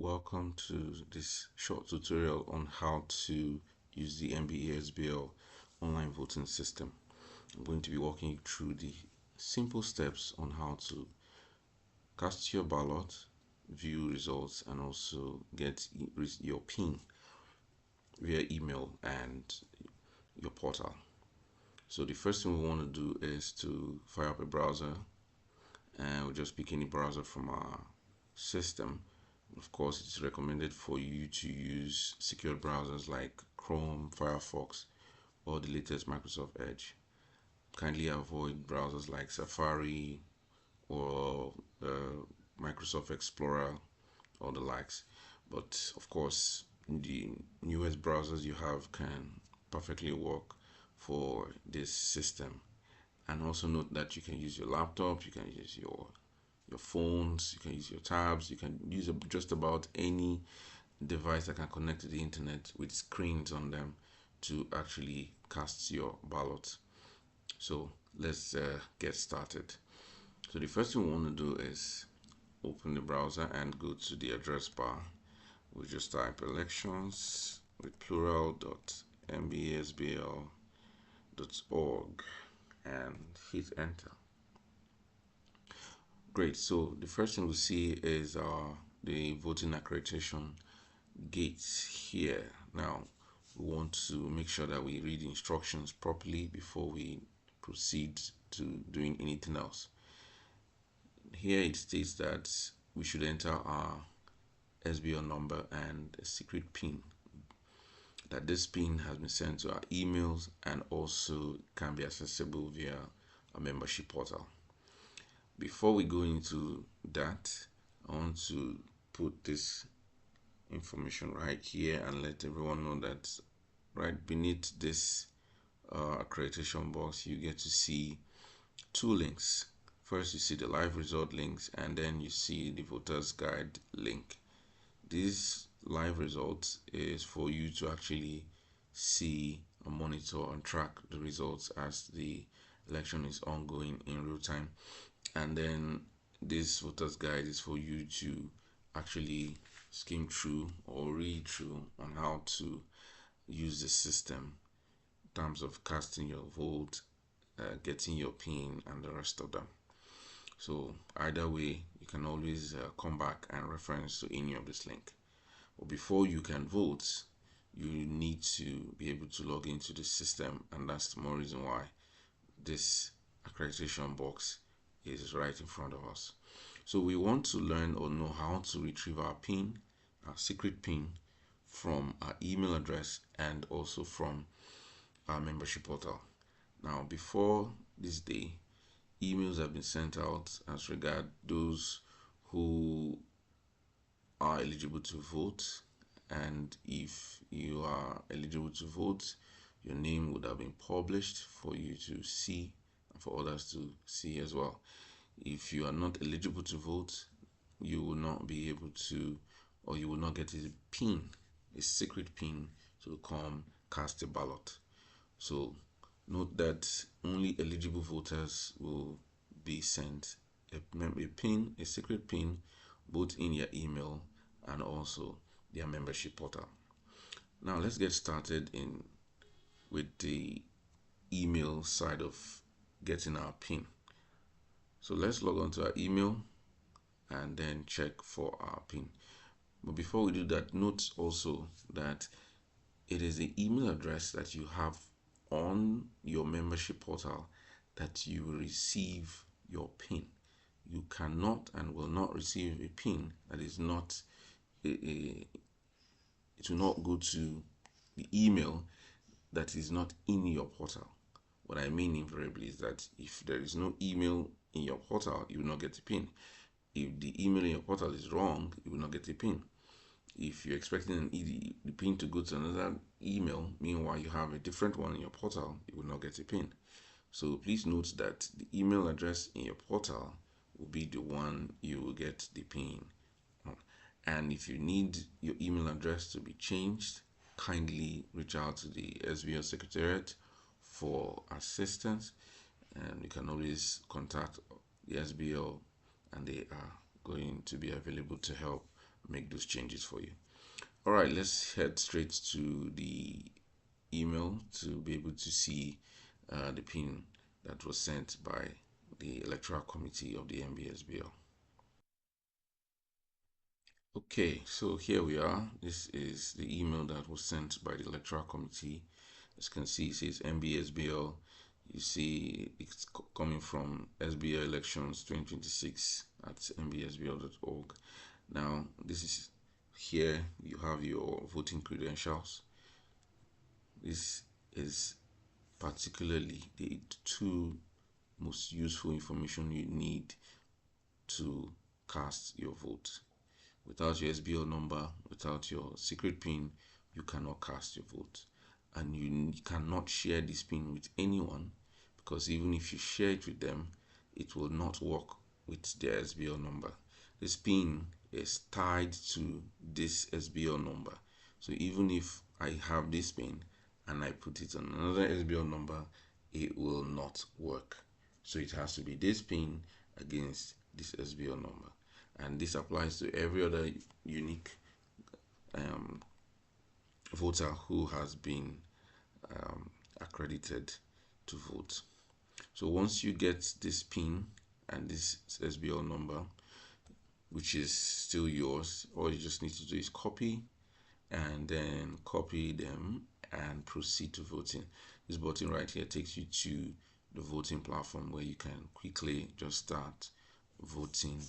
welcome to this short tutorial on how to use the Nba-Sbl online voting system. I'm going to be walking you through the simple steps on how to cast your ballot, view results, and also get your PIN via email and your portal. So the first thing we want to do is to fire up a browser, and we'll just pick any browser from our system. Of course, it's recommended for you to use secure browsers like Chrome, Firefox, or the latest Microsoft Edge. Kindly avoid browsers like Safari or Microsoft Explorer or the likes. But of course, the newest browsers you have can perfectly work for this system. And also note that you can use your laptop, you can use your phones, you can use your tabs, you can use just about any device that can connect to the internet with screens on them to actually cast your ballot. So let's get started. So the first thing we want to do is open the browser and go to the address bar. We just type elections with plural.nba-sbl.org and hit enter. Great. So the first thing we see is the voting accreditation gates here. Now we want to make sure that we read the instructions properly before we proceed to doing anything else. Here it states that we should enter our SBL number and a secret PIN. That this PIN has been sent to our emails and also can be accessible via a membership portal. Before we go into that, I want to put this information right here and let everyone know that right beneath this accreditation box, you get to see two links. First, you see the live result links, and then you see the voters guide link. This live results is for you to actually see and monitor and track the results as the election is ongoing in real time. And then this voters guide is for you to actually skim through or read through on how to use the system in terms of casting your vote, getting your PIN, and the rest of them. So either way, you can always come back and reference to any of this link. But before you can vote, you need to be able to log into the system, and that's the more reason why this accreditation box is right in front of us. So we want to learn or know how to retrieve our PIN, our secret PIN, from our email address and also from our membership portal. Now, before this day, emails have been sent out as regard those who are eligible to vote, and if you are eligible to vote, your name would have been published for you to see and for others to see as well. If you are not eligible to vote, you will not be able to, or you will not get a PIN, a secret PIN to come cast a ballot. So note that only eligible voters will be sent a PIN, a secret PIN, both in your email and also their membership portal. Now let's get started with the email side of getting our PIN. So let's log on to our email and then check for our PIN. But before we do that, note also that it is the email address that you have on your membership portal that you will receive your PIN. You cannot and will not receive a PIN that is not it will not go to the email that is not in your portal. What I mean invariably is that if there is no email in your portal, you will not get a PIN. If the email in your portal is wrong, you will not get a PIN. If you're expecting the PIN to go to another email, meanwhile you have a different one in your portal, you will not get a PIN. So please note that the email address in your portal will be the one you will get the PIN on. And if you need your email address to be changed, kindly reach out to the SBL Secretariat for assistance, and you can always contact the SBL and they are going to be available to help make those changes for you. All right, let's head straight to the email to be able to see the pin that was sent by the electoral committee of the Nba-Sbl. Okay, so here we are. This is the email that was sent by the electoral committee. As you can see, it says Nba-Sbl. You see it's coming from SBL elections 2026 at nba-sbl.org. Now, this is here you have your voting credentials. This is particularly the two most useful information you need to cast your vote. Without your SBL number, without your secret pin, you cannot cast your vote. And you cannot share this pin with anyone, because even if you share it with them, it will not work with their SBL number. This pin is tied to this SBL number. So even if I have this pin and I put it on another SBL number, it will not work. So it has to be this pin against this SBL number. And this applies to every other unique voter who has been accredited to vote. So once you get this pin and this SBL number, which is still yours, all you just need to do is copy and then copy them and proceed to voting. This button right here takes you to the voting platform where you can quickly just start voting.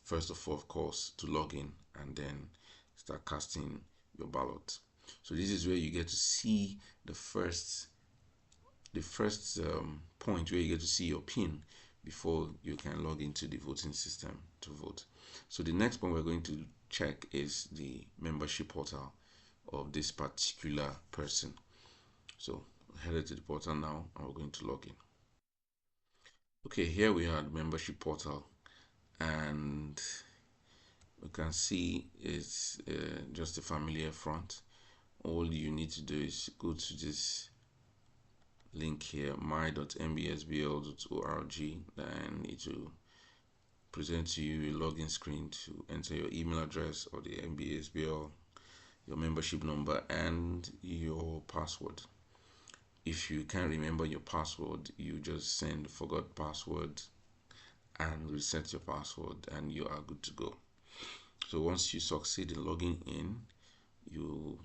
First of all, of course, to log in and then start casting your ballot. So this is where you get to see the first point where you get to see your pin before you can log into the voting system to vote. So the next point we're going to check is the membership portal of this particular person. So headed to the portal now and we're going to log in. Okay, here we are, the membership portal, and we can see it's just a familiar front. All you need to do is go to this link here, my.nba-sbl.org, then it will present to you a login screen to enter your email address or the Nba-Sbl, your membership number, and your password. If you can't remember your password, you just send forgot password and reset your password and you are good to go. So once you succeed in logging in, you'll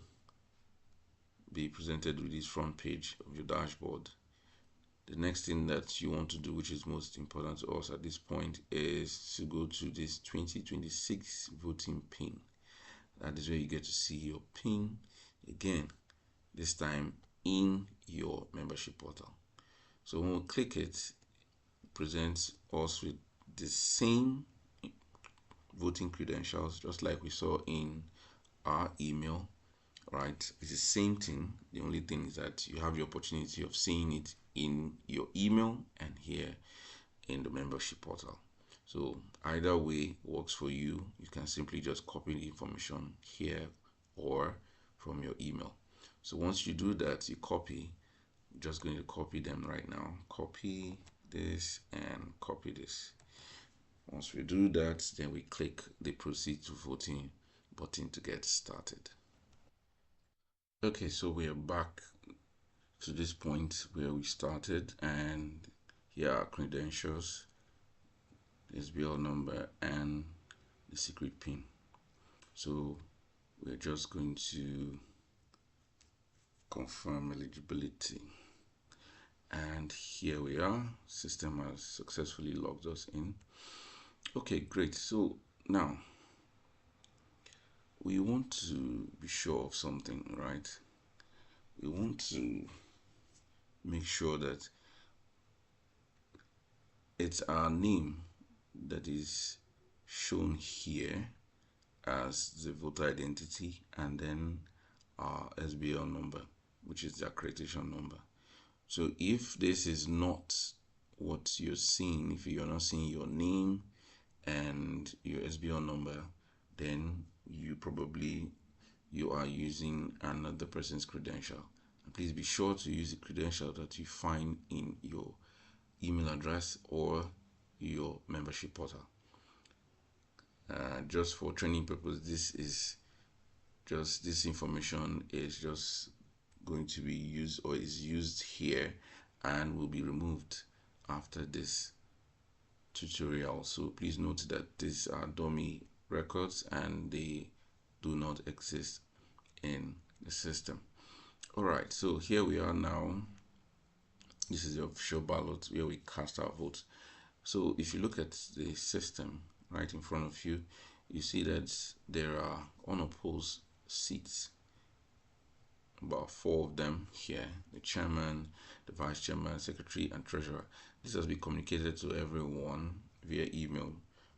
be presented with this front page of your dashboard. The next thing that you want to do, which is most important to us at this point, is to go to this 2026 voting pin. That is where you get to see your pin again, this time in your membership portal. So when we click it, it presents us with the same voting credentials, just like we saw in our email, right? It's the same thing. The only thing is that you have the opportunity of seeing it in your email and here in the membership portal. So either way works for you. You can simply just copy the information here or from your email. So once you do that, you copy. I'm just going to copy them right now. Copy this and copy this. Once we do that, then we click the proceed to voting button to get started. Okay, so we are back to this point where we started, and here are credentials, SBL number, and the secret pin. So we're just going to confirm eligibility, and here we are. System has successfully logged us in. Okay, great. So now we want to be sure of something, right? We want to make sure that it's our name that is shown here as the voter identity, and then our SBL number, which is the accreditation number. So if this is not what you're seeing, if you're not seeing your name and your SBL number, then you are using another person's credential. And please be sure to use the credential that you find in your email address or your membership portal. Just for training purpose, this information is just going to be used or is used here and will be removed after this tutorial. So please note that these are dummy records and they do not exist in the system. All right, so here we are now. This is the official ballot where we cast our votes. So if you look at the system right in front of you, you see that there are unopposed seats, about 4 of them here: the chairman, the vice chairman, secretary, and treasurer. This has been communicated to everyone via email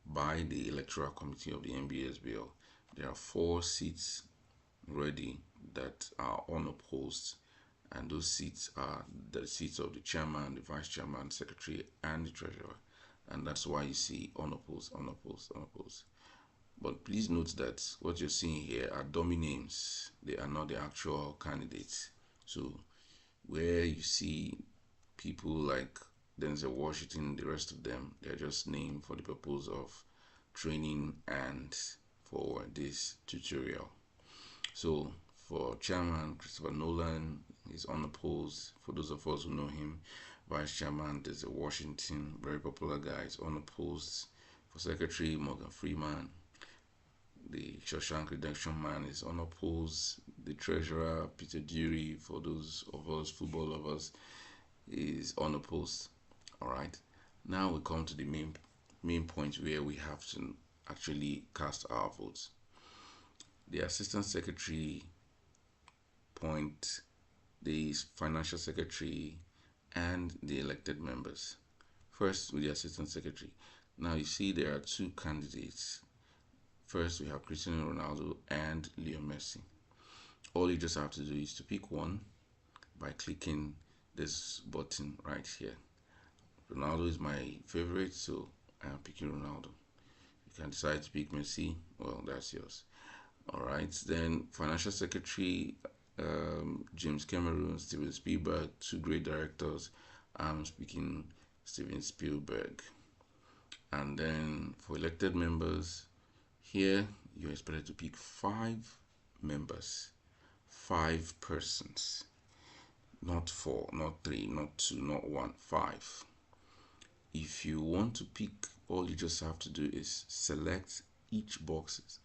by the electoral committee of the Nba-Sbl. There are 4 seats ready that are unopposed, and those seats are the seats of the chairman, the vice chairman, secretary, and the treasurer. And that's why you see unopposed, unopposed, unopposed. But please note that what you're seeing here are dummy names. They are not the actual candidates. So where you see people like Denzel Washington, the rest of them, they're just named for the purpose of training and for this tutorial. So for chairman, Christopher Nolan is unopposed. For those of us who know him, vice chairman, there's a Washington, very popular guy, is unopposed. For secretary, Morgan Freeman, the Shawshank Redemption man, is unopposed. The treasurer, Peter Dury, for those of us football lovers, is unopposed. All right. Now we come to the main point where we have to actually cast our votes. The assistant secretary point, the financial secretary, and the elected members. First, with the assistant secretary. Now you see there are 2 candidates. First, we have Cristiano Ronaldo and Leo Messi. All you just have to do is to pick one by clicking this button right here. Ronaldo is my favorite, so I'm picking Ronaldo. You can decide to pick Messi, well, that's yours. All right, then financial secretary, James Cameron, Steven Spielberg, 2 great directors. I'm speaking Steven Spielberg. And then for elected members, here you're expected to pick 5 members, 5 persons, not 4, not 3, not 2, not 1, 5. If you want to pick, all you just have to do is select each boxes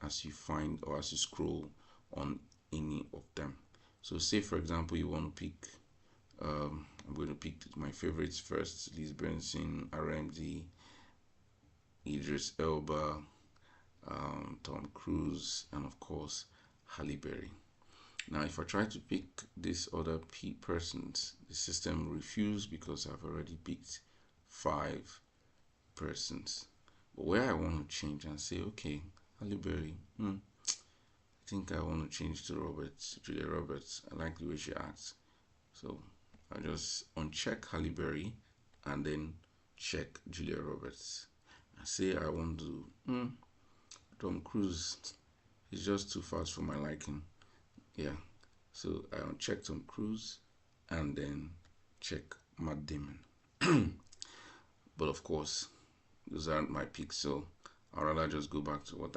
as you find or as you scroll on any of them. So say for example you want to pick, I'm going to pick my favorites first: Liz Benson, RMD, Idris Elba, Tom Cruise, and of course Halle Berry. Now if I try to pick these other persons, the system refuses because I've already picked 5 persons. But where I want to change and say, okay, Halle Berry, I think I want to change to Julia Roberts. I like the way she acts. So I just uncheck Halle Berry and then check Julia Roberts. I say I want to Tom Cruise. He's just too fast for my liking. Yeah. So I uncheck Tom Cruise and then check Matt Damon. But of course, those aren't my picks, so I'd rather just go back to what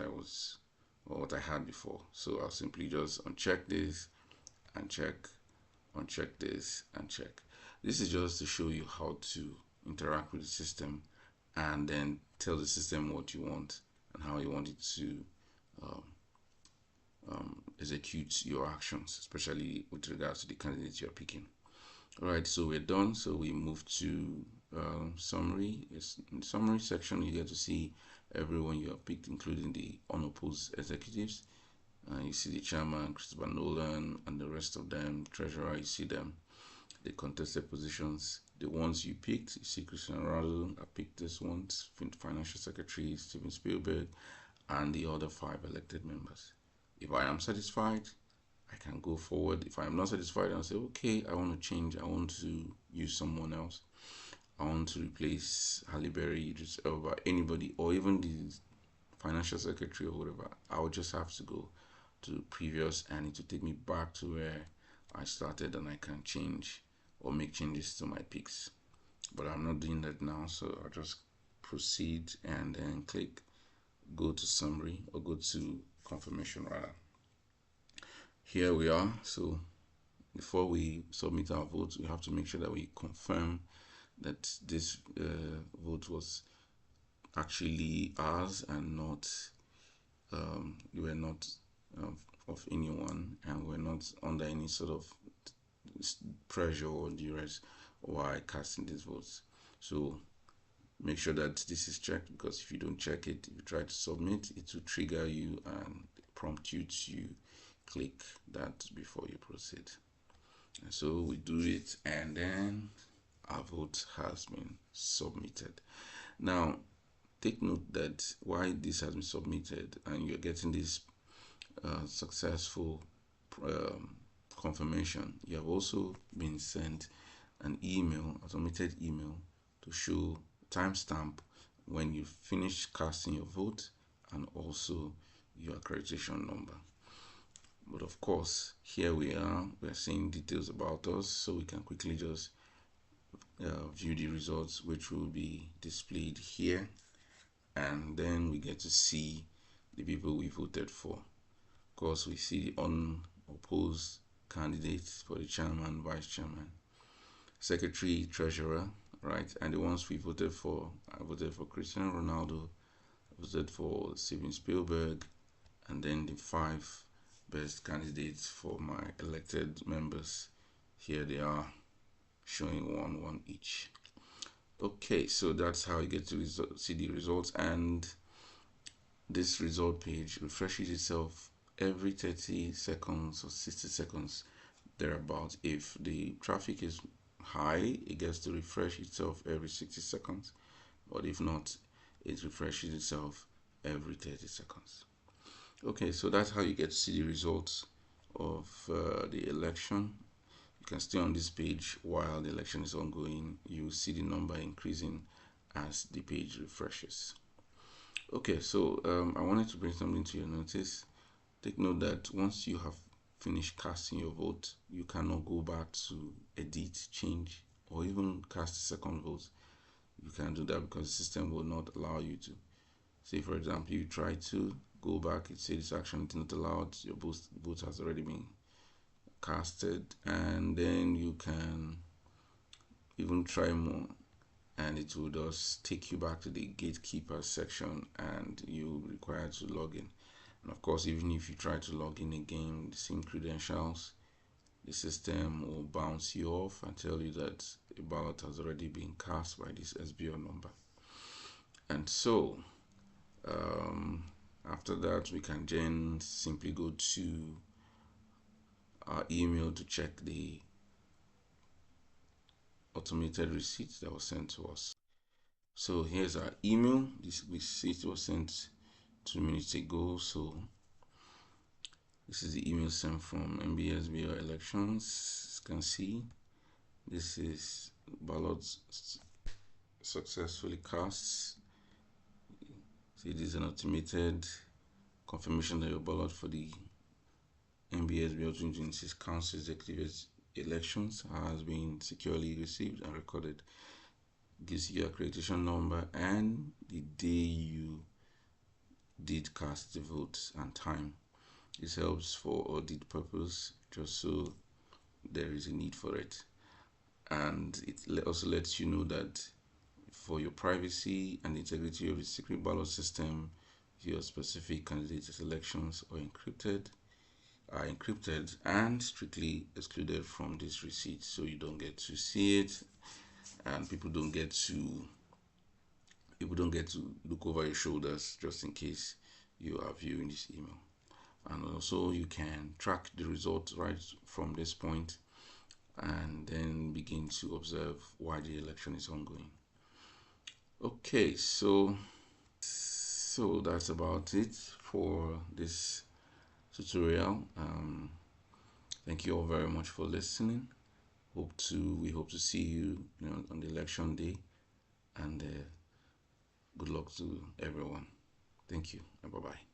I had before. So I'll simply just uncheck this and check, uncheck this and check. This is just to show you how to interact with the system and then tell the system what you want and how you want it to execute your actions, especially with regards to the candidates you're picking. All right, so we're done. So we move to summary. In the summary section, you get to see everyone you have picked, including the unopposed executives. You see the chairman, Christopher Nolan, and the rest of them. Treasurer, you see them. The contested positions, the ones you picked. You see Cristiano Ronaldo. I picked this one. Financial secretary, Steven Spielberg, and the other 5 elected members. If I am satisfied, I can go forward. If I am not satisfied, I'll say, okay, I want to change. I want to use someone else. I want to replace Halle Berry, Idris Elba, anybody, or even the financial secretary or whatever. I would just have to go to previous and it to take me back to where I started, and I can change or make changes to my picks. But I'm not doing that now, so I'll just proceed and then click go to summary, or go to confirmation rather. Here we are. So before we submit our votes, we have to make sure that we confirm that this vote was actually ours and not we were not of anyone, and we're not under any sort of pressure or duress while casting these votes. So make sure that this is checked, because if you don't check it, if you try to submit, it will trigger you and prompt you to click that before you proceed. And so we do it, and then our vote has been submitted. Now take note that while this has been submitted and you're getting this successful confirmation, you have also been sent an email, automated email, to show timestamp when you finish casting your vote and also your accreditation number. But of course, here we are seeing details about us, so we can quickly just view the results, which will be displayed here, and then we get to see the people we voted for. Of course, we see the unopposed candidates for the chairman, vice chairman, secretary, treasurer, right? And the ones we voted for, I voted for Cristiano Ronaldo, I voted for Steven Spielberg, and then the 5 best candidates for my elected members. Here they are, showing one each. Okay, so that's how you get to see the results, and this result page refreshes itself every 30 seconds or 60 seconds thereabout. If the traffic is high, it gets to refresh itself every 60 seconds, but if not, it refreshes itself every 30 seconds. Okay, so that's how you get to see the results of the election. You can stay on this page while the election is ongoing. You see the number increasing as the page refreshes. Okay, so I wanted to bring something to your notice. Take note that once you have finished casting your vote, you cannot go back to edit, change, or even cast a second vote. You can't do that because the system will not allow you to. Say, for example, you try to go back, it says this action is not allowed, your vote has already been casted, and then you can even try more, and it will just take you back to the gatekeeper section, and you require to log in. And of course, even if you try to log in again with the same credentials, the system will bounce you off and tell you that a ballot has already been cast by this SBL number. And so after that, we can then simply go to our email to check the automated receipt that was sent to us. So here's our email. This receipt was sent 2 minutes ago. So this is the email sent from Nba-Sbl elections. As you can see, this is ballots successfully cast. See, this is an automated confirmation that your ballot for the Nba-Sbl 2026 Council Executive elections has been securely received and recorded. Gives you your accreditation number and the day you did cast the vote and time. This helps for audit purpose, just so there is a need for it. And it also lets you know that for your privacy and integrity of the secret ballot system, your specific candidates' elections are encrypted and strictly excluded from this receipt, so you don't get to see it, and people don't get to look over your shoulders just in case you are viewing this email. And also, you can track the results right from this point and then begin to observe why the election is ongoing. Okay, so that's about it for this tutorial. Thank you all very much for listening. We hope to see you, on the election day, and good luck to everyone. Thank you, and bye-bye.